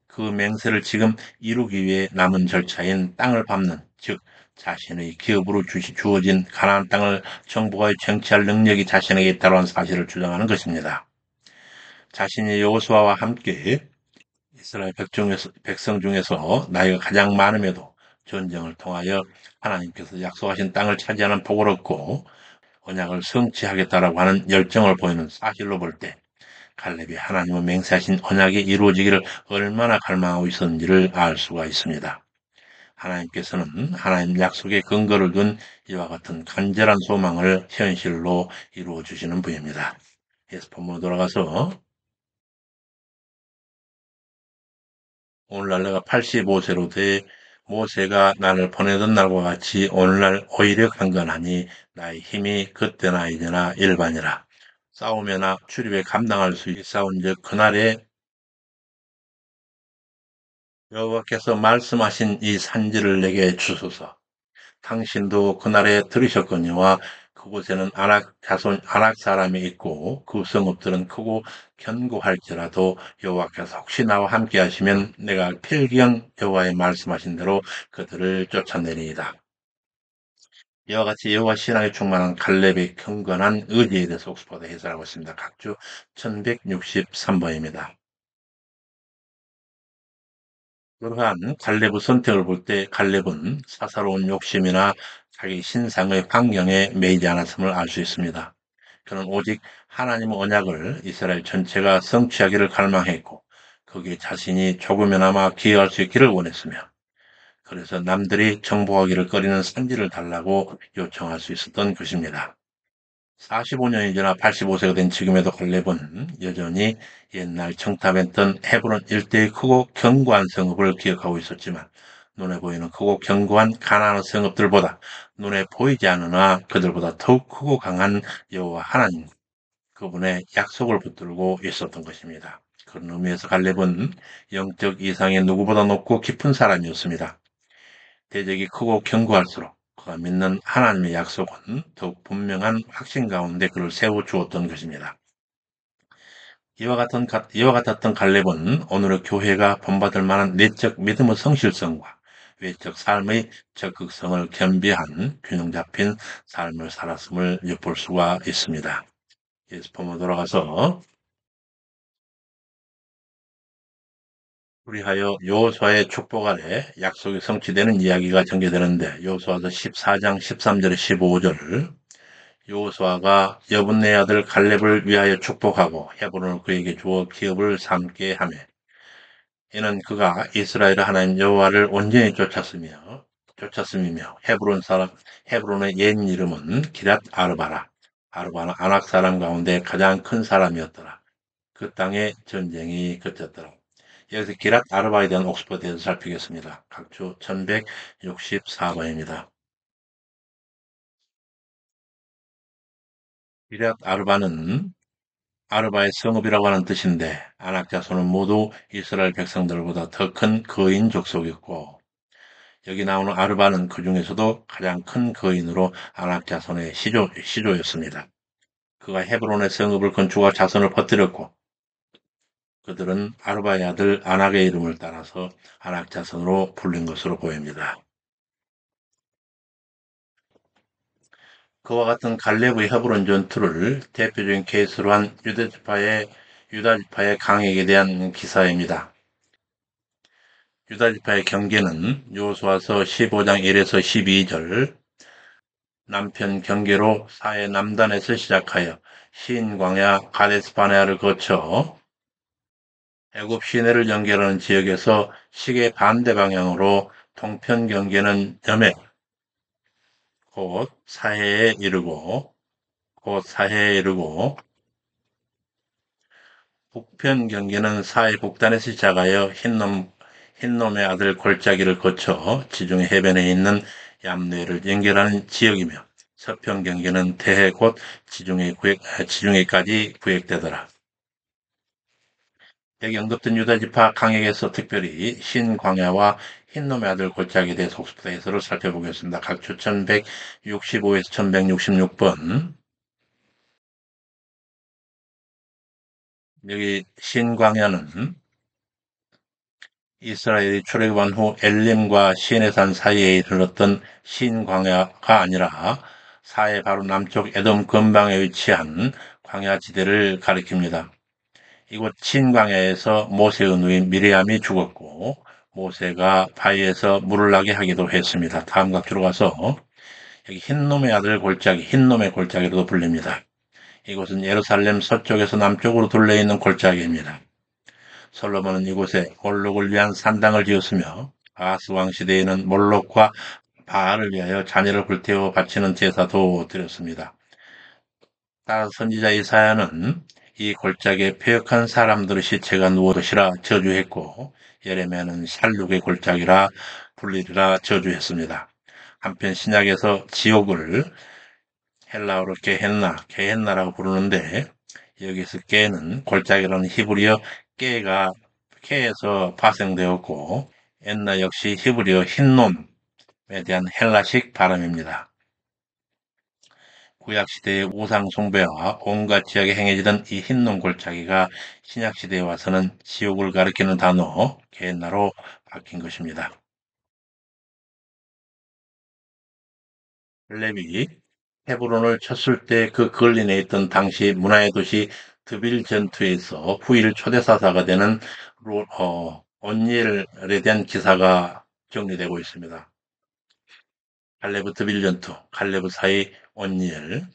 그 맹세를 지금 이루기 위해 남은 절차인 땅을 밟는 즉 자신의 기업으로 주어진 가나안 땅을 정복하여 정치할 능력이 자신에게 있다는 사실을 주장하는 것입니다. 자신이 여호수아와 함께 이스라엘 백성 중에서 나이가 가장 많음에도 전쟁을 통하여 하나님께서 약속하신 땅을 차지하는 복을 얻고 언약을 성취하겠다라고 하는 열정을 보이는 사실로 볼 때 갈렙이 하나님의 맹세하신 언약이 이루어지기를 얼마나 갈망하고 있었는지를 알 수가 있습니다. 하나님께서는 하나님 약속의 근거를 둔 이와 같은 간절한 소망을 현실로 이루어 주시는 분입니다. 예수 본문으로 돌아가서 오늘날 내가 85세로 돼 모세가 나를 보내던 날과 같이 오늘날 오히려 강건하니 나의 힘이 그때나 이제나 일반이라. 싸우거나 출입에 감당할 수 있사온즉 그날에 여호와께서 말씀하신 이 산지를 내게 주소서. 당신도 그날에 들으셨거니와 그곳에는 아낙 사람이 있고 그 성읍들은 크고 견고할지라도 여호와께서 혹시 나와 함께 하시면 내가 필경 여호와의 말씀하신 대로 그들을 쫓아내리이다. 이와 같이 여호와 신앙에 충만한 갈렙의 경건한 의지에 대해서 옥스퍼드 해설하고 있습니다. 각주 1163번입니다. 그러한 갈렙의 선택을 볼 때 갈렙은 사사로운 욕심이나 자기 신상의 환경에 매이지 않았음을 알 수 있습니다. 그는 오직 하나님의 언약을 이스라엘 전체가 성취하기를 갈망했고 거기에 자신이 조금이나마 기여할 수 있기를 원했으며 그래서 남들이 정복하기를 꺼리는 산지를 달라고 요청할 수 있었던 것입니다. 45년이 지나 85세가 된 지금에도 갈렙은 여전히 옛날 청탑했던 헤브론 일대의 크고 견고한 성읍을 기억하고 있었지만 눈에 보이는 크고 견고한 가나안 성읍들보다 눈에 보이지 않으나 그들보다 더욱 크고 강한 여호와 하나님 그분의 약속을 붙들고 있었던 것입니다. 그런 의미에서 갈렙은 영적 이상의 누구보다 높고 깊은 사람이었습니다. 대적이 크고 견고할수록 그가 믿는 하나님의 약속은 더욱 분명한 확신 가운데 그를 세워주었던 것입니다. 이와 같았던 갈렙은 오늘의 교회가 본받을 만한 내적 믿음의 성실성과 외적 삶의 적극성을 겸비한 균형 잡힌 삶을 살았음을 엿볼 수가 있습니다. 예수 포로 돌아가서 우리하여 여호수아의 축복 아래 약속이 성취되는 이야기가 전개되는데 여호수아서 14장 13절에 15절 여호수아가 여분네 아들 갈렙을 위하여 축복하고 헤브론을 그에게 주어 기업을 삼게 하며 이는 그가 이스라엘 하나님 여호와를 온전히 쫓았음이며 헤브론의 옛 이름은 기랏 아르바라 아르바는 아낙 사람 가운데 가장 큰 사람이었더라. 그 땅에 전쟁이 그쳤더라. 여기서 기랏 아르바에 대한 옥스퍼드에서 살피겠습니다. 각주 1164번입니다. 기랏 아르바는 아르바의 성읍이라고 하는 뜻인데 아낙 자손은 모두 이스라엘 백성들보다 더 큰 거인 족속이었고 여기 나오는 아르바는 그 중에서도 가장 큰 거인으로 아낙 자손의 시조였습니다. 그가 헤브론의 성읍을 건축하 자손을 퍼뜨렸고 그들은 아르바의 아들 아낙의 이름을 따라서 아낙 자손으로 불린 것으로 보입니다. 그와 같은 갈렙의 헤브론 전투를 대표적인 케이스로 한 유다지파의 강액에 대한 기사입니다. 유다지파의 경계는 여호수아서 15장 1에서 12절 남편 경계로 사해 남단에서 시작하여 신광야 가데스바네아를 거쳐 애굽 시내를 연결하는 지역에서 시계 반대 방향으로 동편 경계는 여맥 곧 사해에 이르고 북편 경계는 사해 북단에서 시작하여 흰놈의 아들 골짜기를 거쳐 지중해 해변에 있는 얌네를 연결하는 지역이며 서편 경계는 대해 곧 지중해까지 구획되더라. 여기 언급된 유다지파 강역에서 특별히 신광야와 흰놈의 아들 골짜기에 대해서 옥스퍼드 해설을 살펴보겠습니다. 각주 1165에서 1166번 여기 신광야는 이스라엘이 출애굽한 후 엘림과 시내산 사이에 흘렀던 신광야가 아니라 사해 바로 남쪽 에돔 근방에 위치한 광야지대를 가리킵니다. 이곳 신광야에서 모세의 누인 미리암이 죽었고 모세가 바위에서 물을 나게 하기도 했습니다. 다음 각주로 가서 여기 흰놈의 아들 골짜기, 흰놈의 골짜기로도 불립니다. 이곳은 예루살렘 서쪽에서 남쪽으로 둘러있는 골짜기입니다. 솔로몬은 이곳에 몰록을 위한 산당을 지었으며 아하스 왕 시대에는 몰록과 바알을 위하여 자녀를 불태워 바치는 제사도 드렸습니다. 따라서 선지자 이사야는 이 골짜기에 폐역한 사람들의 시체가 누워 것이라 저주했고 예레미야는 샬룩의 골짜기라 불리리라 저주했습니다. 한편 신약에서 지옥을 헬라어로 게헨나라고 부르는데 여기서 깨는 골짜기라는 히브리어 깨가 깨에서 파생되었고 엔나 역시 히브리어 흰놈에 대한 헬라식 발음입니다. 구약시대의 우상 숭배와 온갖 지역에 행해지던 이 흰놈 골짜기가 신약시대에 와서는 지옥을 가리키는 단어 게엔나로 바뀐 것입니다. 칼렙이 헤브론을 쳤을 때 그 근린에 있던 당시 문화의 도시 드빌 전투에서 후일 초대사사가 되는 온니엘에 대한 기사가 정리되고 있습니다. 칼레브 드빌 전투, 칼레브 사이 온니엘,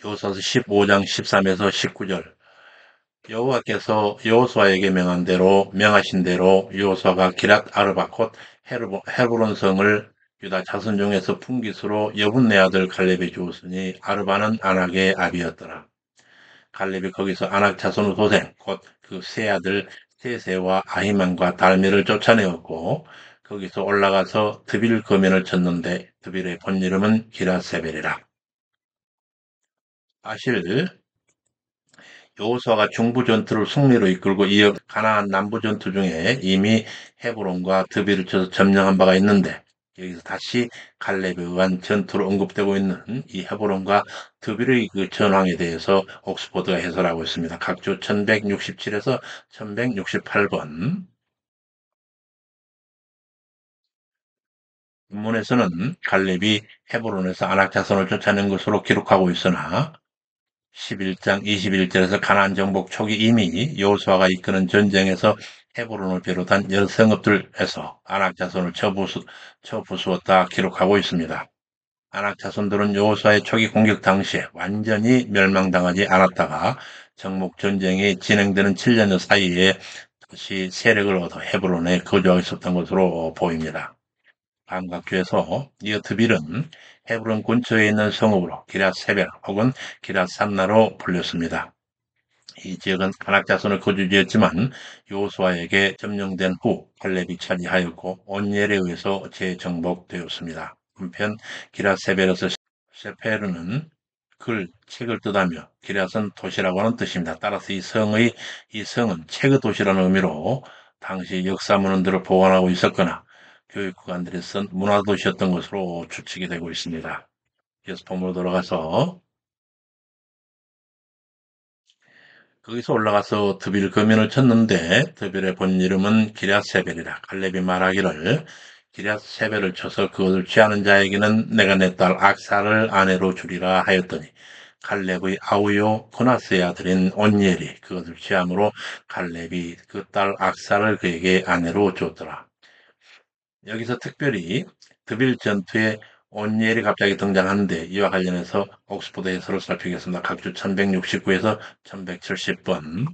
여호수아서 15장 13에서 19절. 여호와께서 여호수아에게 명하신 대로 여호수아가 기랏 아르바콧 헤브론 성을 유다 자손 중에서 풍깃으로 여분네 아들 갈렙이 주었으니 아르바는 안악의 아비였더라. 갈렙이 거기서 안악 자손의 도생 곧 그 세 아들 세세와 아히만과 달미를 쫓아내었고 거기서 올라가서 드빌 거면을 쳤는데 드빌의 본 이름은 기라세벨이라. 사실 여호수아가 중부 전투를 승리로 이끌고 이어 가나안 남부 전투 중에 이미 헤브론과 드빌을 쳐서 점령한 바가 있는데 여기서 다시 갈렙에 의한 전투로 언급되고 있는 이 헤브론과 드빌의 그 전황에 대해서 옥스포드가 해설하고 있습니다. 각주 1167에서 1168번. 본문에서는 갈렙이 헤브론에서 아낙 자손을 쫓아낸 것으로 기록하고 있으나 11장 21절에서 가나안 정복 초기 이미 여호수아가 이끄는 전쟁에서 헤브론을 비롯한 여러 성읍들에서 아낙 자손을 쳐부수었다 기록하고 있습니다. 아낙 자손들은 여호수아의 초기 공격 당시에 완전히 멸망당하지 않았다가 정복 전쟁이 진행되는 7년 사이에 다시 세력을 얻어 헤브론에 거주하고 있었던 것으로 보입니다. 감각주에서 이어 드빌은 헤브론 근처에 있는 성읍으로 기랏 세벨 혹은 기랏 산나로 불렸습니다. 이 지역은 가낙 자손의 거주지였지만 요호수아에게 점령된 후 칼렙이 차지하였고 온니엘에 의해서 재정복되었습니다. 한편 기랏 세벨에서 세페르는 책을 뜻하며 기랏은 도시라고 하는 뜻입니다. 따라서 이 성은 책의 도시라는 의미로 당시 역사 문헌들을 보관하고 있었거나 교육기관들이 쓴 문화도시였던 것으로 추측이 되고 있습니다. 그래서 본문으로 돌아가서 거기서 올라가서 드빌 거민을 쳤는데 드빌의 본 이름은 기랴세벨이라. 갈렙이 말하기를 기랴세벨을 쳐서 그것을 취하는 자에게는 내가 내 딸 악사를 아내로 주리라 하였더니 갈렙의 아우요 고나스의 아들인 온니엘이 그것을 취함으로 갈렙이 그 딸 악사를 그에게 아내로 줬더라. 여기서 특별히 드빌 전투에 온니엘이 갑자기 등장하는데 이와 관련해서 옥스포드 해설을 살피겠습니다. 각주 1169에서 1170번.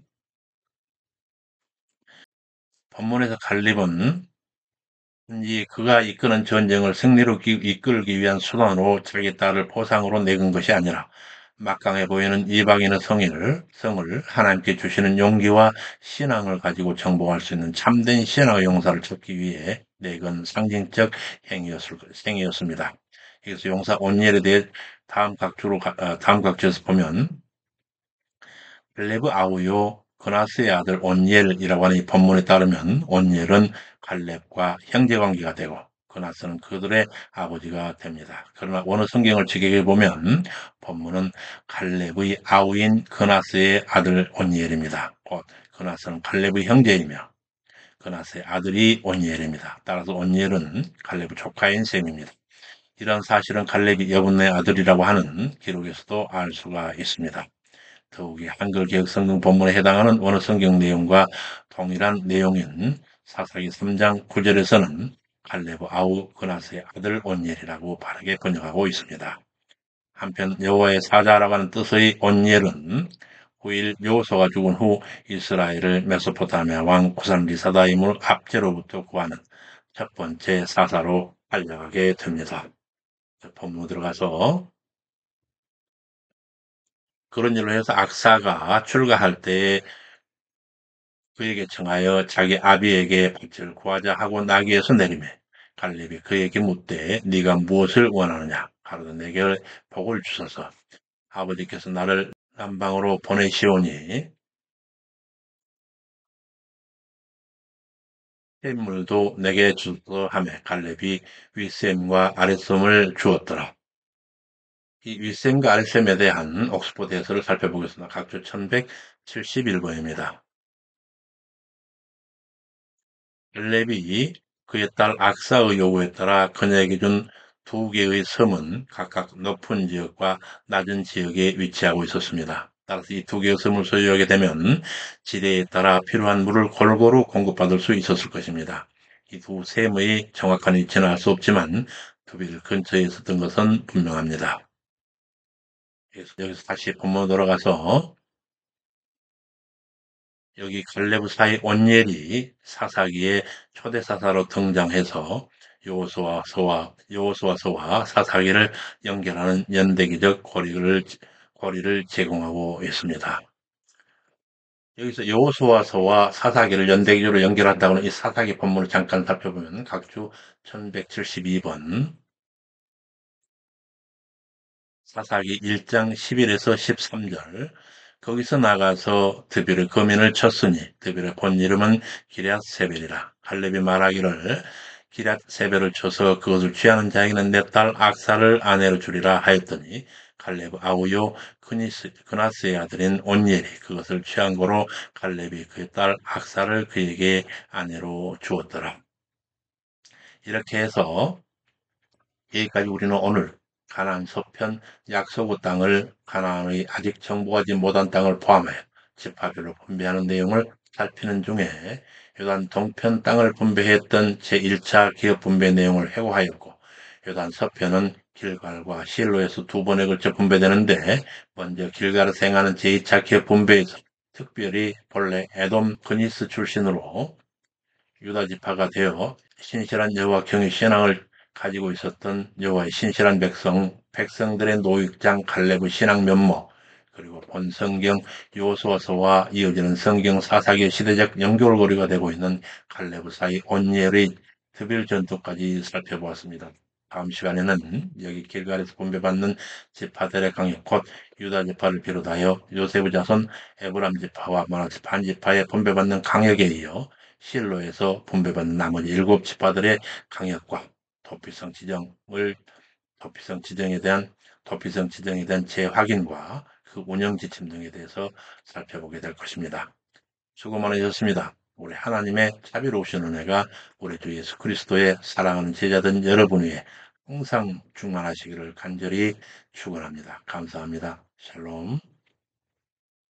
본문에서 갈렙은 그가 이끄는 전쟁을 승리로 이끌기 위한 수단으로 자기 딸을 포상으로 내건 것이 아니라 막강해 보이는 이방인의 성을 하나님께 주시는 용기와 신앙을 가지고 정복할 수 있는 참된 신앙의 용사를 찾기 위해 내건 상징적 행위였습니다. 그래서 용사 온니엘에 대해 다음 각주에서 보면 갈렙의 아우요 그나스의 아들 온니엘이라고 하는 이 본문에 따르면 온니엘은 갈렙과 형제관계가 되고 그나스는 그들의 아버지가 됩니다. 그러나 원어 성경을 직역해 보면 본문은 갈렙의 아우인 그나스의 아들 온니엘입니다. 곧 그나스는 갈렙의 형제이며 그나스의 아들이 온니엘입니다. 따라서 온니엘은 갈렙의 조카인 셈입니다. 이런 사실은 갈렙이 여분네 아들이라고 하는 기록에서도 알 수가 있습니다. 더욱이 한글 개혁 성경 본문에 해당하는 원어 성경 내용과 동일한 내용인 사사기 3장 9절에서는 갈렙의 아우 그나스의 아들 온니엘이라고 바르게 번역하고 있습니다. 한편 여호와의 사자라고 하는 뜻의 온니엘은 후일 여호수아가 죽은 후 이스라엘을 메소포타미아 왕 구산 리사다임을 압제로부터 구하는 첫 번째 사사로 알려가게 됩니다. 본문 들어가서 그런 일로 해서 악사가 출가할 때 그에게 청하여 자기 아비에게 밭을 구하자 하고 나귀에서 내리매 갈렙이 그에게 묻되 네가 무엇을 원하느냐 가로되 내게 복을 주소서 아버지께서 나를 남방으로 보내시오니 샘물도 내게 주소서 하매 갈렙이 윗샘과 아랫샘을 주었더라. 이 윗샘과 아랫샘에 대한 옥스포드 해설을 살펴보겠습니다. 각주 1171번입니다. 갈렙이 그의 딸 악사의 요구에 따라 그녀에게 준 두 개의 섬은 각각 높은 지역과 낮은 지역에 위치하고 있었습니다. 따라서 이 두 개의 섬을 소유하게 되면 지대에 따라 필요한 물을 골고루 공급받을 수 있었을 것입니다. 이 두 샘의 정확한 위치는 알 수 없지만 두빌 근처에 있었던 것은 분명합니다. 여기서 다시 본문으로 돌아가서 여기 갈레브사의 온니엘이 사사기에 초대사사로 등장해서 여호수아서와 사사기를 연결하는 연대기적 고리를 제공하고 있습니다. 여기서 여호수아서와 사사기를 연대기적으로 연결한다고는 이 사사기 본문을 잠깐 살펴보면 각주 1172번 사사기 1장 11에서 13절 거기서 나가서 드빌의 거민을 쳤으니 드빌의 본 이름은 기럇세벨이라 갈렙이 말하기를 기럇세벨을 쳐서 그것을 취하는 자에게는 내 딸 악사를 아내로 주리라 하였더니 갈렙 아우요 그나스의 아들인 온니엘이 그것을 취한 고로 갈렙이 그의 딸 악사를 그에게 아내로 주었더라. 이렇게 해서 여기까지 우리는 오늘 가나안 서편 약속의 땅을 가나안의 아직 정복하지 못한 땅을 포함하여 지파별로 분배하는 내용을 살피는 중에 요단 동편 땅을 분배했던 제1차 기업 분배 내용을 회고하였고 요단 서편은 길갈과 실로에서 두 번에 걸쳐 분배되는데 먼저 길갈에서 행하는 제2차 기업 분배에서 특별히 본래 에돔 그니스 출신으로 유다 지파가 되어 신실한 여호와 경외 신앙을 가지고 있었던 여호와의 신실한 백성들의 노익장 갈렙의 신앙 면모, 그리고 본 성경 여호수아서와 이어지는 성경 사사기의 시대적 연결고리가 되고 있는 갈렙의 사이 온니엘의 특별 전투까지 살펴보았습니다. 다음 시간에는 여기 길갈에서 분배받는 지파들의 강역, 곧 유다 지파를 비롯하여 요셉의 자손 에브람 지파와 마나세 반 지파의 분배받는 강역에 이어 실로에서 분배받는 나머지 7지파들의 강역과 도피성 지정을 도피성 지정에 대한 재확인과 그 운영 지침 등에 대해서 살펴보게 될 것입니다. 수고 많으셨습니다. 우리 하나님의 자비로우신 은혜가 우리 주 예수 그리스도의 사랑하는 제자된 여러분 위에 항상 충만하시기를 간절히 축원합니다. 감사합니다. 샬롬.